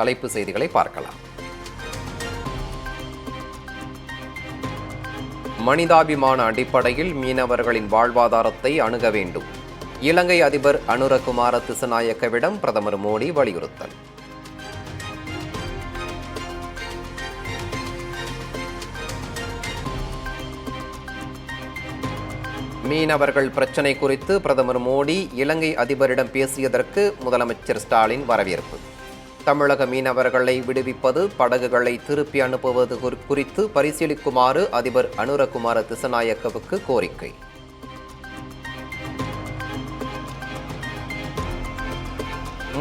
தலைப்பு செய்திகளை பார்க்கலாம். மனிதாபிமான அடிப்படையில் மீனவர்களின் வாழ்வாதாரத்தை அணுக வேண்டும். இலங்கை அதிபர் அனுரகுமார திசநாயக்கவிடம் பிரதமர் மோடி வலியுறுத்தல். மீனவர்கள் பிரச்சினை குறித்து பிரதமர் மோடி இலங்கை அதிபரிடம் பேசியதற்கு முதலமைச்சர் ஸ்டாலின் வரவேற்பு. தமிழக மீனவர்களை விடுவிப்பது, படகுகளை திருப்பி அனுப்புவது குறித்து பரிசீலிக்குமாறு அதிபர் அனுரகுமார திசநாயக்கவுக்கு கோரிக்கை.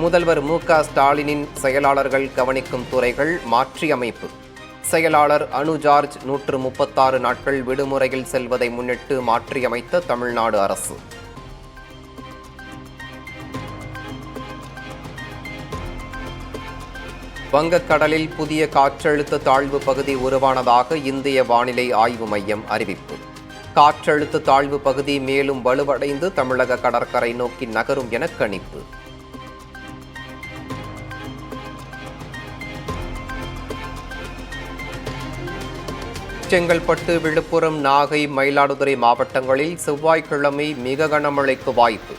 முதல்வர் மு.க.ஸ்டாலினின் செயலாளர்கள் கவனிக்கும் துறைகள் மாற்றியமைப்பு. செயலாளர் அனு ஜார்ஜ் 136 நாட்கள் விடுமுறையில் செல்வதை முன்னிட்டு மாற்றியமைத்த தமிழ்நாடு அரசு. வங்கக்கடலில் புதிய காற்றழுத்த தாழ்வு பகுதி உருவானதாக இந்திய வானிலை ஆய்வு மையம் அறிவிப்பு. காற்றழுத்த தாழ்வு பகுதி மேலும் வலுவடைந்து தமிழக கடற்கரை நோக்கி நகரும் என கணிப்பு. செங்கல்பட்டு, விழுப்புரம், நாகை, மயிலாடுதுறை மாவட்டங்களில் செவ்வாய்க்கிழமை மிக கனமழைக்கு வாய்ப்பு.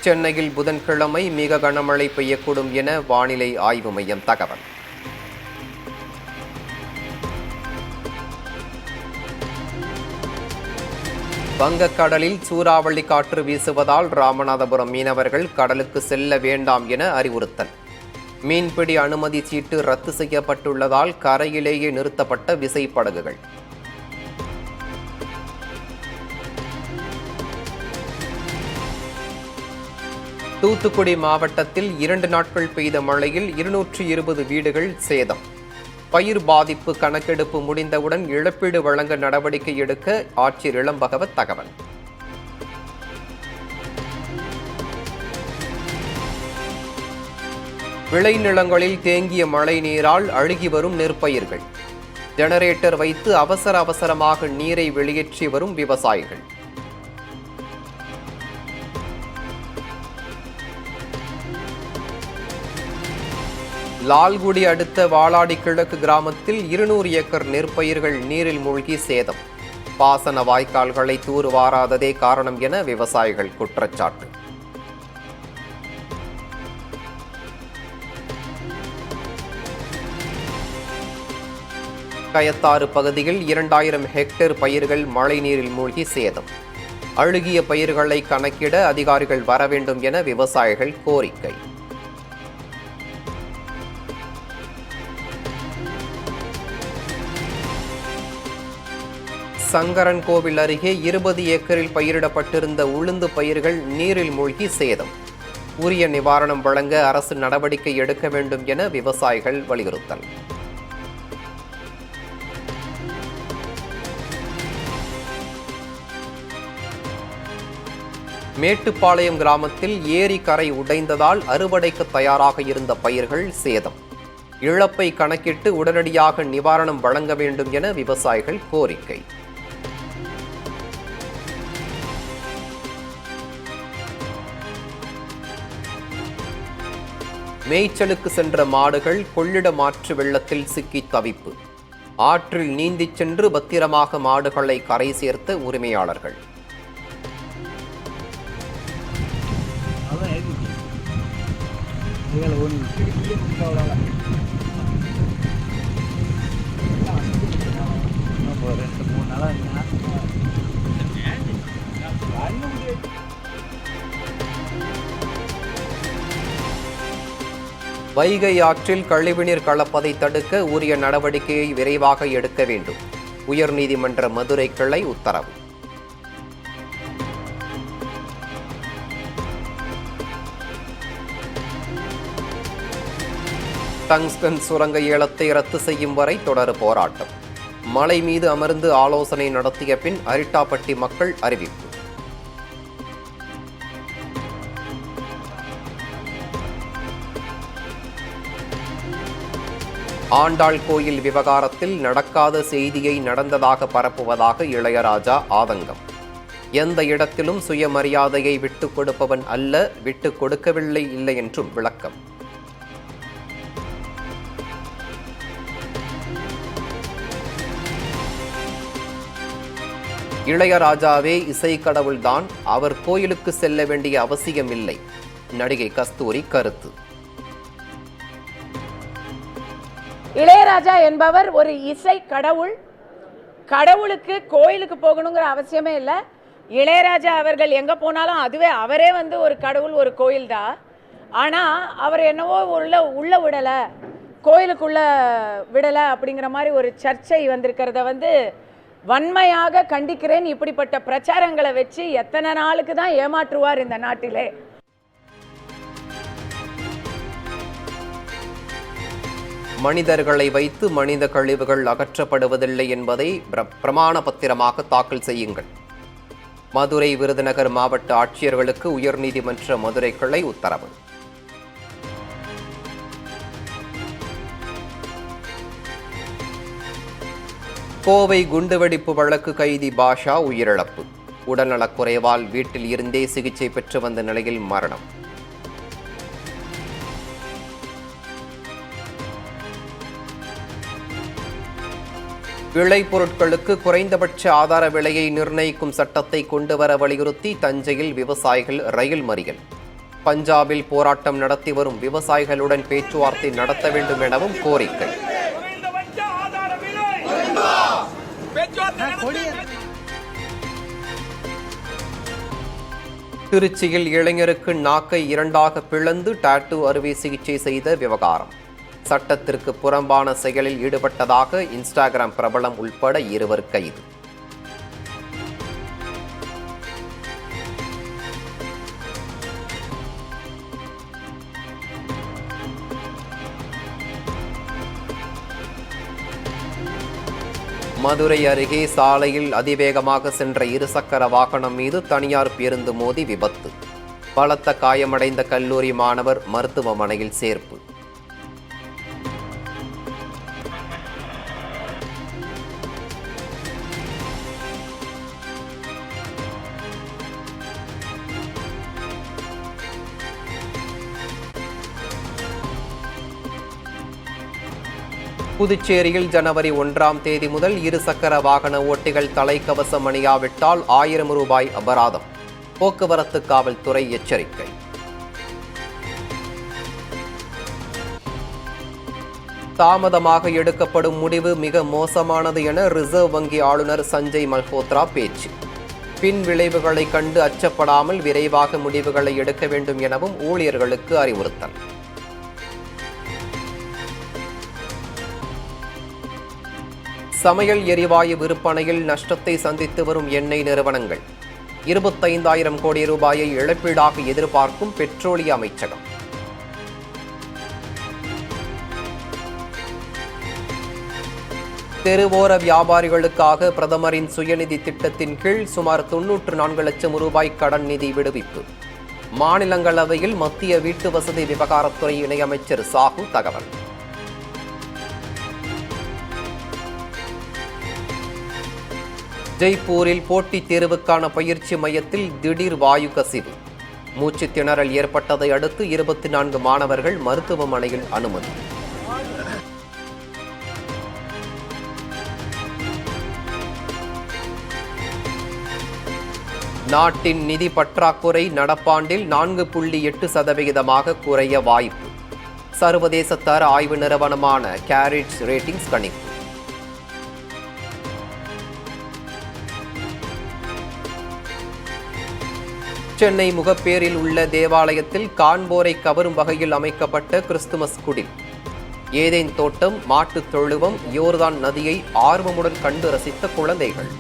சென்னையில் புதன்கிழமை மிக கனமழை பெய்யக்கூடும் என வானிலை ஆய்வு மையம் தகவல். வங்கக்கடலில் சூறாவளி காற்று வீசுவதால் ராமநாதபுரம் மீனவர்கள் கடலுக்கு செல்ல வேண்டாம் என அறிவுறுத்தல். மீன்பிடி அனுமதி சீட்டு ரத்து செய்யப்பட்டுள்ளதால் கரையிலேயே நிறுத்தப்பட்ட விசைப்படகுகள். தூத்துக்குடி மாவட்டத்தில் 2 நாட்கள் பெய்த மழையில் 220 வீடுகள் சேதம். பயிர் பாதிப்பு கணக்கெடுப்பு முடிந்தவுடன் இழப்பீடு வழங்க நடவடிக்கை எடுக்க ஆட்சியர் இளம்பகவத் தகவல். விளைநிலங்களில் தேங்கிய மழை நீரால் அழுகி வரும் நெற்பயிர்கள். ஜெனரேட்டர் வைத்து அவசரமாக நீரை வெளியேற்றி வரும் விவசாயிகள். லால்குடி அடுத்த வாளாடி கிழக்கு கிராமத்தில் 200 ஏக்கர் நெற்பயிர்கள் நீரில் மூழ்கி சேதம். பாசன வாய்க்கால்களை தூர்வாராததே காரணம் என விவசாயிகள் குற்றச்சாட்டு. கயத்தாறு பகுதியில் 2000 ஹெக்டேர் பயிர்கள் மழை நீரில் மூழ்கி சேதம். அழுகிய பயிர்களை கணக்கிட அதிகாரிகள் வர வேண்டும் என விவசாயிகள் கோரிக்கை. சங்கரன் கோவில் அருகே 20 ஏக்கரில் பயிரிடப்பட்டிருந்த உளுந்து பயிர்கள் நீரில் மூழ்கி சேதம். உரிய நிவாரணம் வழங்க அரசு நடவடிக்கை எடுக்க வேண்டும் என விவசாயிகள் வலியுறுத்தல். மேட்டுப்பாளையம் கிராமத்தில் ஏரி கரை உடைந்ததால் அறுவடைக்கு தயாராக இருந்த பயிர்கள் சேதம். இழப்பை கணக்கிட்டு உடனடியாக நிவாரணம் வழங்க வேண்டும் என விவசாயிகள் கோரிக்கை. மேய்ச்சலுக்கு சென்ற மாடுகள் கொள்ளிடம் ஆற்று வெள்ளத்தில் சிக்கி தவிப்பு. ஆற்றில் நீந்திச் சென்று பத்திரமாக மாடுகளை கரை சேர்த்த உரிமையாளர்கள். வைகை ஆற்றில் கழிவுநீர் கலப்பதை தடுக்க உரிய நடவடிக்கையை விரைவாக எடுக்க வேண்டும். உயர்நீதிமன்ற மதுரை கிளை உத்தரவு. டங்ஸ்டன் சுரங்க ஏலத்தை ரத்து செய்யும் வரை தொடர் போராட்டம். மலை மீது அமர்ந்து ஆலோசனை நடத்திய பின் அரிட்டாப்பட்டி மக்கள் அறிவிப்பு. ஆண்டாள் கோயில் விவகாரத்தில் நடக்காத செய்தியை நடந்ததாக பரப்புவதாக இளையராஜா ஆதங்கம். எந்த இடத்திலும் சுயமரியாதையை விட்டுக் கொடுப்பவன் அல்ல, விட்டுக் கொடுக்கவில்லை இல்லை என்றும் விளக்கம். இளையராஜாவே இசை கடவுள்தான், அவர் கோயிலுக்கு செல்ல வேண்டிய அவசியமில்லை. நடிகை கஸ்தூரி கருத்து. இளையராஜா என்பவர் ஒரு இசை கடவுள். கடவுளுக்கு கோயிலுக்கு போகணுங்கிற அவசியமே இல்லை. இளையராஜா அவர்கள் எங்கே போனாலும் அதுவே அவரே ஒரு கடவுள், ஒரு கோயில் தான். ஆனால் அவர் என்னவோ உள்ள விடலை, கோயிலுக்குள்ள விடலை அப்படிங்கிற மாதிரி ஒரு சர்ச்சை வந்திருக்கிறத வன்மையாக கண்டிக்கிறேன். இப்படிப்பட்ட பிரச்சாரங்களை வச்சு எத்தனை நாளுக்கு தான் ஏமாற்றுவார் இந்த நாட்டிலே? மனிதர்களை வைத்து மனித கழிவுகள் அகற்றப்படுவதில்லை என்பதை பிரமாண பத்திரமாக தாக்கல் செய்யுங்கள். மதுரை, விருதுநகர் மாவட்ட ஆட்சியர்களுக்கு உயர்நீதிமன்ற மதுரை கிளை உத்தரவு. கோவை குண்டுவெடிப்பு வழக்கு கைதி பாஷா உயிரிழப்பு. உடல்நலக்குறைவால் வீட்டில் இருந்தே சிகிச்சை பெற்று வந்த நிலையில் மரணம். விளைபொருட்களுக்கு குறைந்தபட்ச ஆதார விலையை நிர்ணயிக்கும் சட்டத்தை கொண்டுவர வலியுறுத்தி தஞ்சையில் விவசாயிகள் ரயில் மறியல். பஞ்சாபில் போராட்டம் நடத்தி வரும் விவசாயிகளுடன் பேச்சுவார்த்தை நடத்த வேண்டும் எனவும் கோரிக்கை. திருச்சியில் இளைஞருக்கு நாக்கை இரண்டாக பிளந்து டாட்டூ அறுவை சிகிச்சை செய்த விவகாரம். சட்டத்திற்கு புறம்பான செயலில் ஈடுபட்டதாக இன்ஸ்டாகிராம் பிரபலம் உள்பட 2 கைது. மதுரை அருகே சாலையில் அதிவேகமாக சென்ற இருசக்கர வாகனம் மீது தனியார் பேருந்து மோதி விபத்து. பலத்த காயமடைந்த கல்லூரி மாணவர் மருத்துவமனையில் சேர்ப்பு. புதுச்சேரியில் ஜனவரி 1ஆம் தேதி முதல் இருசக்கர வாகன ஓட்டிகள் தலைக்கவசம் அணியாவிட்டால் 1000 ரூபாய் அபராதம். போக்குவரத்து காவல்துறை எச்சரிக்கை. தாமதமாக எடுக்கப்படும் முடிவு மிக மோசமானது என ரிசர்வ் வங்கி ஆளுநர் சஞ்சய் மல்ஹோத்ரா பேச்சு. பின் விளைவுகளை கண்டு அச்சப்படாமல் விரைவாக முடிவுகளை எடுக்க வேண்டும் எனவும் ஊழியர்களுக்கு அறிவுறுத்தல். சமையல் எரிவாயு விற்பனையில் நஷ்டத்தை சந்தித்து வரும் எண்ணெய் நிறுவனங்கள். 25,000 கோடி ரூபாயை இழப்பீடாக எதிர்பார்க்கும் பெட்ரோலிய அமைச்சகம். தெருவோர வியாபாரிகளுக்காக பிரதமரின் சுயநிதி திட்டத்தின் கீழ் சுமார் 94 லட்சம் ரூபாய் கடன் நிதி விடுவிப்பு. மாநிலங்களவையில் மத்திய வீட்டு வசதி விவகாரத்துறை இணையமைச்சர் சாஹூ தகவல். ஜெய்ப்பூரில் போட்டித் தேர்வுக்கான பயிற்சி மையத்தில் திடீர் வாயு கசிவு. மூச்சு திணறல் ஏற்பட்டதை அடுத்து 24 மாணவர்கள் மருத்துவமனையில் அனுமதி. நாட்டின் நிதி பற்றாக்குறை நடப்பாண்டில் 4.8% குறைய வாய்ப்பு. சர்வதேச தர ஆய்வு நிறுவனமான கேரிட்ஸ் ரேட்டிங்ஸ் கணிப்பு. சென்னை முகப்பேரில் உள்ள தேவாலயத்தில் காண்போரை கவரும் வகையில் அமைக்கப்பட்ட கிறிஸ்துமஸ் குடில். ஏதேன் தோட்டம், மாட்டுத் தொழுவம், யோர்தான் நதியை ஆர்வமுடன் கண்டு ரசித்த குழந்தைகள்.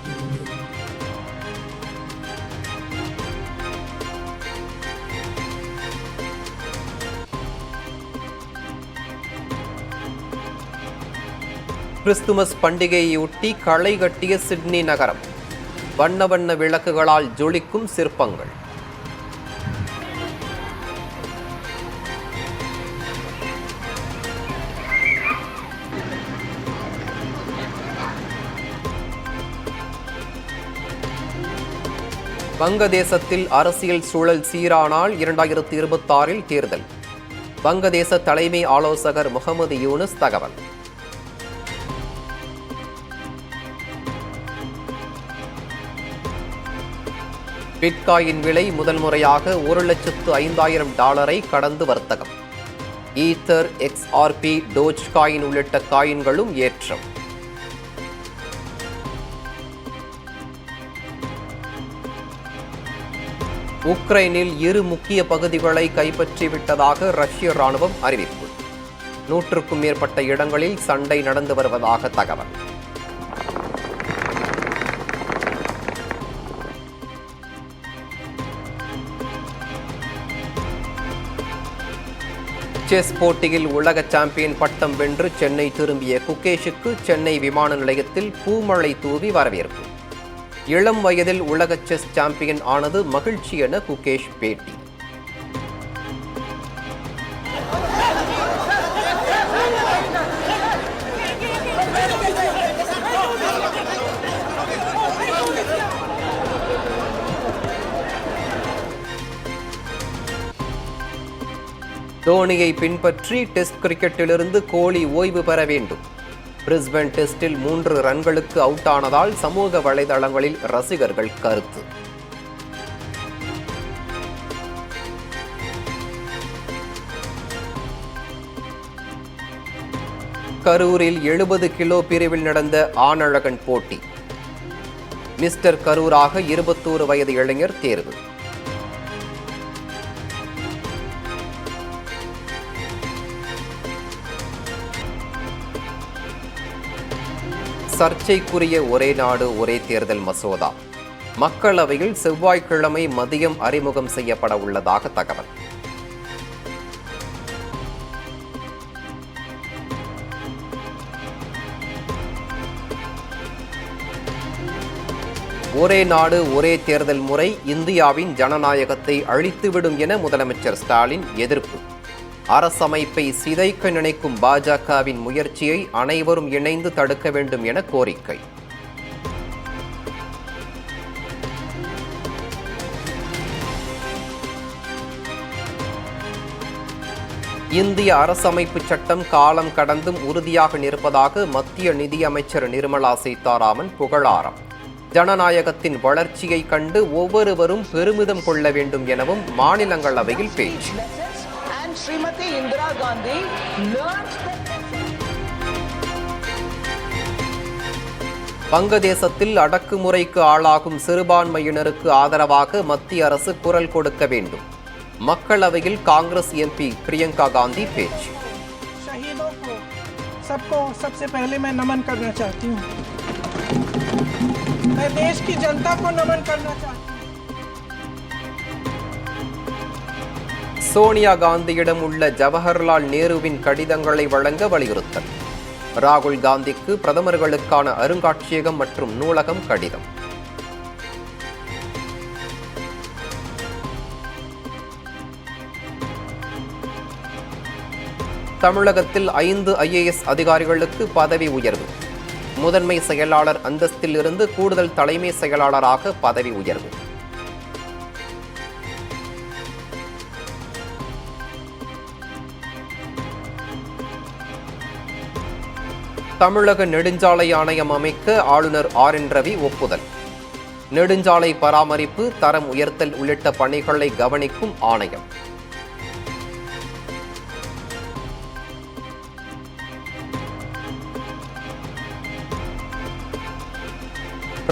கிறிஸ்துமஸ் பண்டிகையொட்டி களை கட்டிய சிட்னி நகரம். வண்ண வண்ண விளக்குகளால் ஜொலிக்கும் சிற்பங்கள். வங்கதேசத்தில் அரசியல் சூழல் சீரானால் 2026 தேர்தல். வங்கதேச தலைமை ஆலோசகர் முகமது யூனுஸ் தகவல். பிட்காயின் விலை முதல் முறையாக $1,05,000 கடந்து வர்த்தகம். ஈத்தர், XRP, டோஜ்காயின் உள்ளிட்ட காயின்களும் ஏற்றம். உக்ரைனில் 2 முக்கிய பகுதிகளை கைப்பற்றிவிட்டதாக ரஷ்ய ராணுவம் அறிவிப்பு. 100க்கும் மேற்பட்ட இடங்களில் சண்டை நடந்து வருவதாக தகவல். செஸ் போட்டியில் உலக சாம்பியன் பட்டம் வென்று சென்னை திரும்பிய குகேஷுக்கு சென்னை விமான நிலையத்தில் பூமழை தூவி வரவேற்பு. இளம் வயதில் உலக செஸ் சாம்பியன் ஆனது மகிழ்ச்சி என குகேஷ் பேட்டி. தோனியை பின்பற்றி டெஸ்ட் கிரிக்கெட்டிலிருந்து கோலி ஓய்வு பெற வேண்டும். பிரிஸ்பேன் டெஸ்டில் 3 ரன்களுக்கு அவுட் ஆனதால் சமூக வலைதளங்களில் ரசிகர்கள் கருத்து. கரூரில் 70 கிலோ பிரிவில் நடந்த ஆணழகன் போட்டி. மிஸ்டர் கரூராக 21 வயது இளைஞர் தேர்வு. சர்ச்சைக்குரிய ஒரே நாடு ஒரே தேர்தல் மசோதா மக்களவையில் செவ்வாய்க்கிழமை மதியம் அறிமுகம் செய்யப்பட உள்ளதாக தகவல். ஒரே நாடு ஒரே தேர்தல் முறை இந்தியாவின் ஜனநாயகத்தை அழித்துவிடும் என முதலமைச்சர் ஸ்டாலின் எதிர்ப்பு. அரசமைப்பை சிதைக்க நினைக்கும் பாஜகவின் முயற்சியை அனைவரும் இணைந்து தடுக்க வேண்டும் என கோரிக்கை. இந்திய அரசமைப்பு சட்டம் காலம் கடந்தும் உறுதியாக நிற்பதாக மத்திய நிதியமைச்சர் நிர்மலா சீதாராமன் புகழாரம். ஜனநாயகத்தின் வளர்ச்சியை கண்டு ஒவ்வொருவரும் பெருமிதம் கொள்ள வேண்டும் எனவும் மாநிலங்களவையில் பேச்சு. Srimati Indira Gandhi learned வங்கதேசத்தில் அடக்குமுறைக்கு ஆளாகும் சிறுபான்மையினருக்கு ஆதரவாக மத்திய அரசு குரல் கொடுக்க வேண்டும். மக்களவையில் காங்கிரஸ் எம்பி பிரியங்கா காந்தி பேச்சு. शहीदों को सबको सबसे पहले मैं नमन करना चाहती हूँ. मैं देश की जनता को नमन करना चाहती हूँ. சோனியா காந்தியிடம் உள்ள ஜவஹர்லால் நேருவின் கடிதங்களை வழங்க வலியுறுத்தல். ராகுல் காந்திக்கு பிரதமர்களுக்கான அருங்காட்சியகம் மற்றும் நூலகம் கடிதம். தமிழகத்தில் 5 IAS அதிகாரிகளுக்கு பதவி உயர்வு. முதன்மை செயலாளர் அந்தஸ்தில் இருந்து கூடுதல் தலைமை செயலாளராக பதவி உயர்வு. தமிழக நெடுஞ்சாலை ஆணையம் அமைக்க ஆளுநர் RN ரவி ஒப்புதல். நெடுஞ்சாலை பராமரிப்பு, தரம் உயர்த்தல் உள்ளிட்ட பணிகளை கவனிக்கும் ஆணையம்.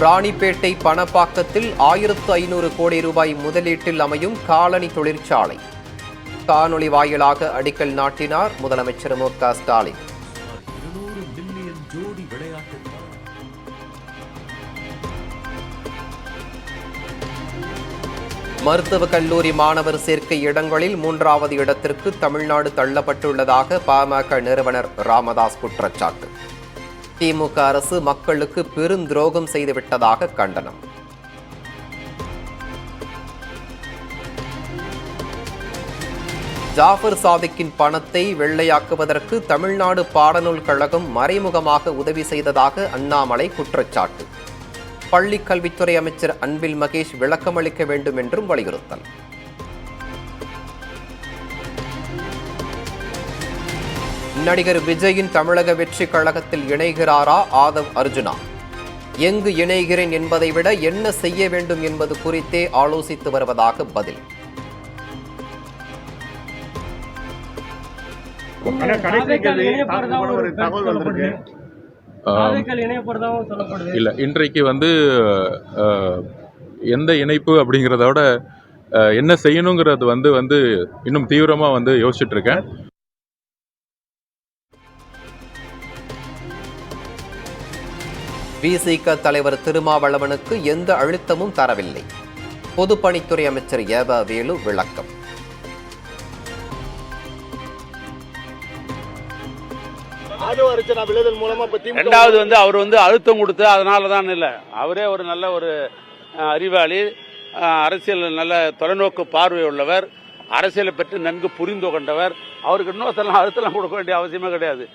ராணிப்பேட்டை பணப்பாக்கத்தில் 1500 கோடி ரூபாய் முதலீட்டில் அமையும் காலணி தொழிற்சாலை. காணொலி வாயிலாக அடிக்கல் நாட்டினார் முதலமைச்சர் மு.க. ஸ்டாலின். மருத்துவக் கல்லூரி மாணவர் சேர்க்கை இடங்களில் 3வது இடத்திற்கு தமிழ்நாடு தள்ளப்பட்டுள்ளதாக பாமக நிறுவனர் ராமதாஸ் குற்றச்சாட்டு. திமுக அரசு மக்களுக்கு பெருந்துரோகம் செய்துவிட்டதாக கண்டனம். ஜாஃபர் சாதிக்கின் பணத்தை வெள்ளையாக்குவதற்கு தமிழ்நாடு பாடநூல் கழகம் மறைமுகமாக உதவி செய்ததாக அண்ணாமலை குற்றச்சாட்டு. பள்ளிக் கல்வித்துறை அமைச்சர் அன்பில் மகேஷ் விளக்கமளிக்க வேண்டும் என்றும் வலியுறுத்தல். நடிகர் விஜயின் தமிழக வெற்றி கழகத்தில் இணைகிறாரா ஆதவ் அர்ஜுனா? எங்கு இணைகிறேன் என்பதை விட என்ன செய்ய வேண்டும் என்பது குறித்தே ஆலோசித்து வருவதாக பதில். இல்ல, இன்றைக்கு எந்த இணைப்பு அப்படிங்கிறதோட என்ன செய்யணுங்கிறது இன்னும் தீவிரமா யோசிச்சுட்டு இருக்கேன். விசிக தலைவர் திருமாவளவனுக்கு எந்த அழுத்தமும் தரவில்லை. பொதுப்பணித்துறை அமைச்சர் ஏவ வேலு விளக்கம். ரெண்டாவது அவர் அழுத்தம் கொடுத்து அதனாலதான் இல்ல, அவரே ஒரு நல்ல ஒரு அறிவாளி, அரசியல் நல்ல தொலைநோக்கு பார்வை உள்ளவர், அரசியலை பற்றி நன்கு புரிந்து கொண்டவர். அவருக்கு இன்னொருத்தெல்லாம் அழுத்தம் கொடுக்க வேண்டிய அவசியமே கிடையாது.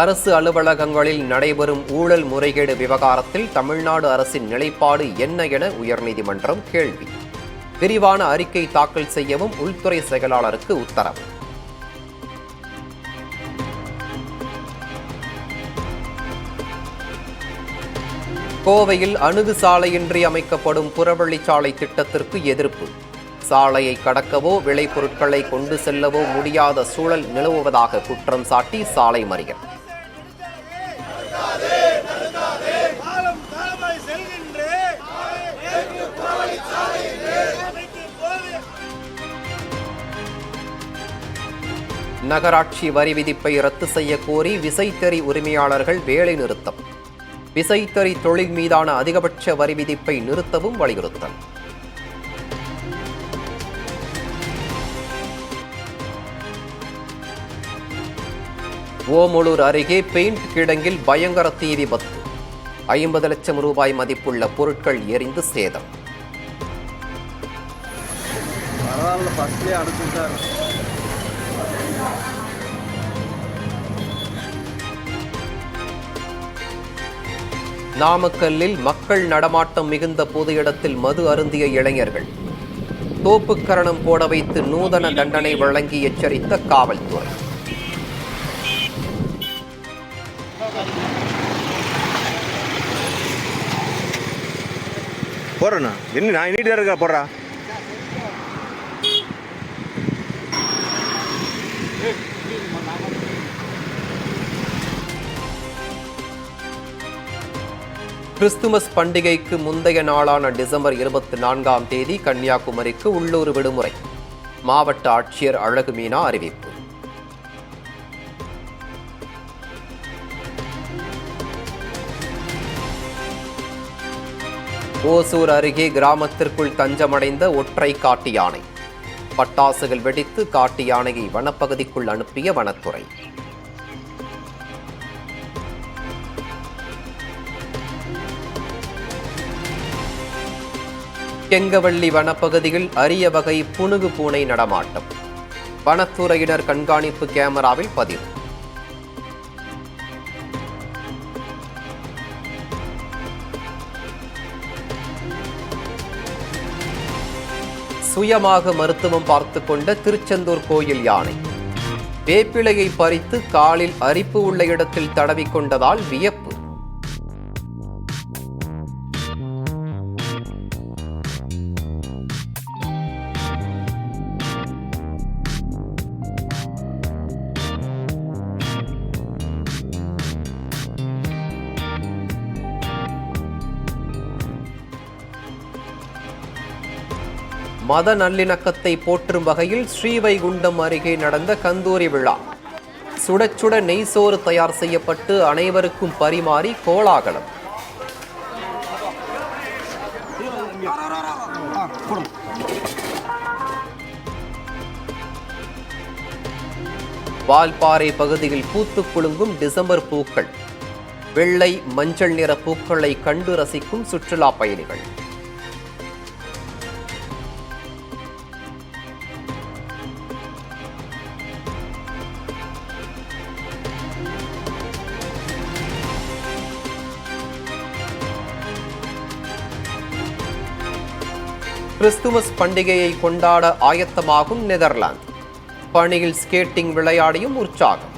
அரசு அலுவலகங்களில் நடைபெறும் ஊழல் முறைகேடு விவகாரத்தில் தமிழ்நாடு அரசின் நிலைப்பாடு என்ன என உயர்நீதிமன்றம் கேள்வி. விரிவான அறிக்கை தாக்கல் செய்யவும் உள்துறை செயலாளருக்கு உத்தரவு. கோவையில் அணுகு சாலையின்றி அமைக்கப்படும் புறவழிச்சாலை திட்டத்திற்கு எதிர்ப்பு. சாலையை கடக்கவோ விளைபொருட்களை கொண்டு செல்லவோ முடியாத சூழல் நிலவுவதாக குற்றம் சாட்டி சாலை மறியல். நகராட்சி வரி விதிப்பை ரத்து செய்ய கோரி விசைத்தறி உரிமையாளர்கள் வேலை நிறுத்தம். விசைத்தறி தொழில் மீதான அதிகபட்ச வரி விதிப்பை நிறுத்தவும் வலியுறுத்தல். ஓமலூர் அருகே பெயிண்ட் கிடங்கில் பயங்கர தீ விபத்து. 50 லட்சம் ரூபாய் மதிப்புள்ள பொருட்கள் எரிந்து சேதம். நாமக்கல்லில் மக்கள் நடமாட்டம் மிகுந்த பொது இடத்தில் மது அருந்திய இளைஞர்கள். தோப்புக்கரணம் போட வைத்து நூதன தண்டனை வழங்கி எச்சரித்த காவல்துறை. போடுறேண்ணா, என்ன நான் இன்னிட்டு தான் இருக்கா போடுறா. கிறிஸ்துமஸ் பண்டிகைக்கு முந்தைய நாளான டிசம்பர் 24ஆம் தேதி கன்னியாகுமரிக்கு உள்ளூர் விடுமுறை. மாவட்ட ஆட்சியர் அழகு மீனா அறிவிப்பு. ஓசூர் அருகே கிராமத்திற்குள் தஞ்சமடைந்த ஒற்றை காட்டு யானை. பட்டாசுகள் வெடித்து காட்டு யானையை வனப்பகுதிக்குள் அனுப்பிய வனத்துறை. கெங்கவள்ளி வனப்பகுதியில் அரிய வகை புனுகு பூனை நடமாட்டம். வனத்துறையினர் கண்காணிப்பு கேமராவில் பதிவு. சுயமாக மருத்துவம் பார்த்து கொண்ட திருச்செந்தூர் கோயில் யானை. வேப்பிலையை பறித்து காலில் அரிப்பு உள்ள இடத்தில் தடவிக்கொண்டதால் வியப்பு. மத நல்லிணக்கத்தை போற்றும் வகையில் ஸ்ரீவைகுண்டம் அருகே நடந்த கந்தூரி விழா. சுட சுட நெய்சோறு தயார் செய்யப்பட்டு அனைவருக்கும் பரிமாறி கோலாகலம். வால்பாறை பகுதியில் பூத்து குலுங்கும் டிசம்பர் பூக்கள். வெள்ளை மஞ்சள் நிற பூக்களை கண்டு ரசிக்கும் சுற்றுலா பயணிகள். கிறிஸ்துமஸ் பண்டிகையை கொண்டாட ஆயத்தமாகும் நெதர்லாந்து. பணியில் ஸ்கேட்டிங் விளையாடியும் உற்சாகம்.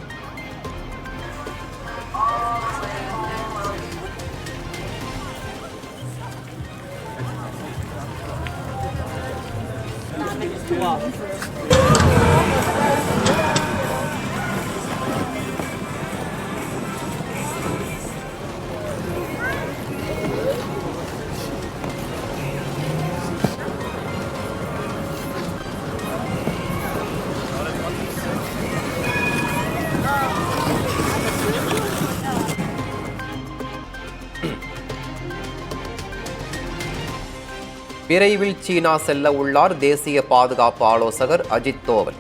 விரைவில் சீனா செல்ல உள்ளார் தேசிய பாதுகாப்பு ஆலோசகர் அஜித் தோவல்.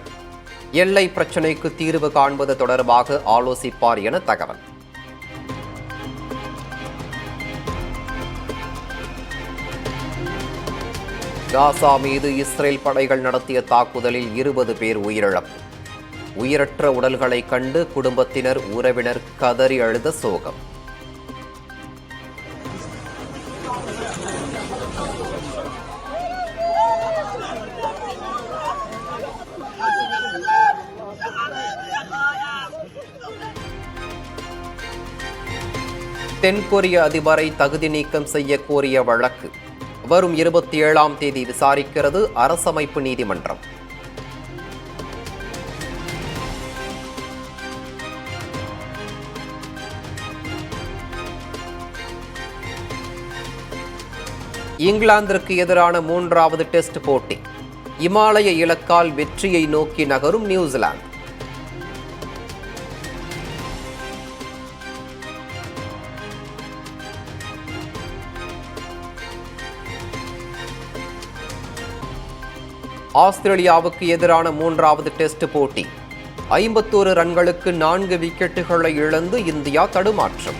எல்லை பிரச்சினைக்கு தீர்வு காண்பது தொடர்பாக ஆலோசிப்பார் என தகவல். காசா மீது இஸ்ரேல் படைகள் நடத்திய தாக்குதலில் 20 பேர் உயிரிழப்பு. உயிரற்ற உடல்களை கண்டு குடும்பத்தினர் உறவினர் கதறி அழுத சோகம். தென்கொரிய அதிபரை தகுதி நீக்கம் செய்ய கோரிய வழக்கு வரும் 27ஆம் தேதி விசாரிக்கிறது அரசமைப்பு நீதிமன்றம். இங்கிலாந்திற்கு எதிரான 3வது டெஸ்ட் போட்டி. இமாலய இலக்கால் வெற்றியை நோக்கி நகரும் நியூசிலாந்து. ஆஸ்திரேலியாவுக்கு எதிரான 3வது டெஸ்ட் போட்டி. 51 ரன்களுக்கு 4 விக்கெட்டுகளை இழந்து இந்தியா தடுமாற்றம்.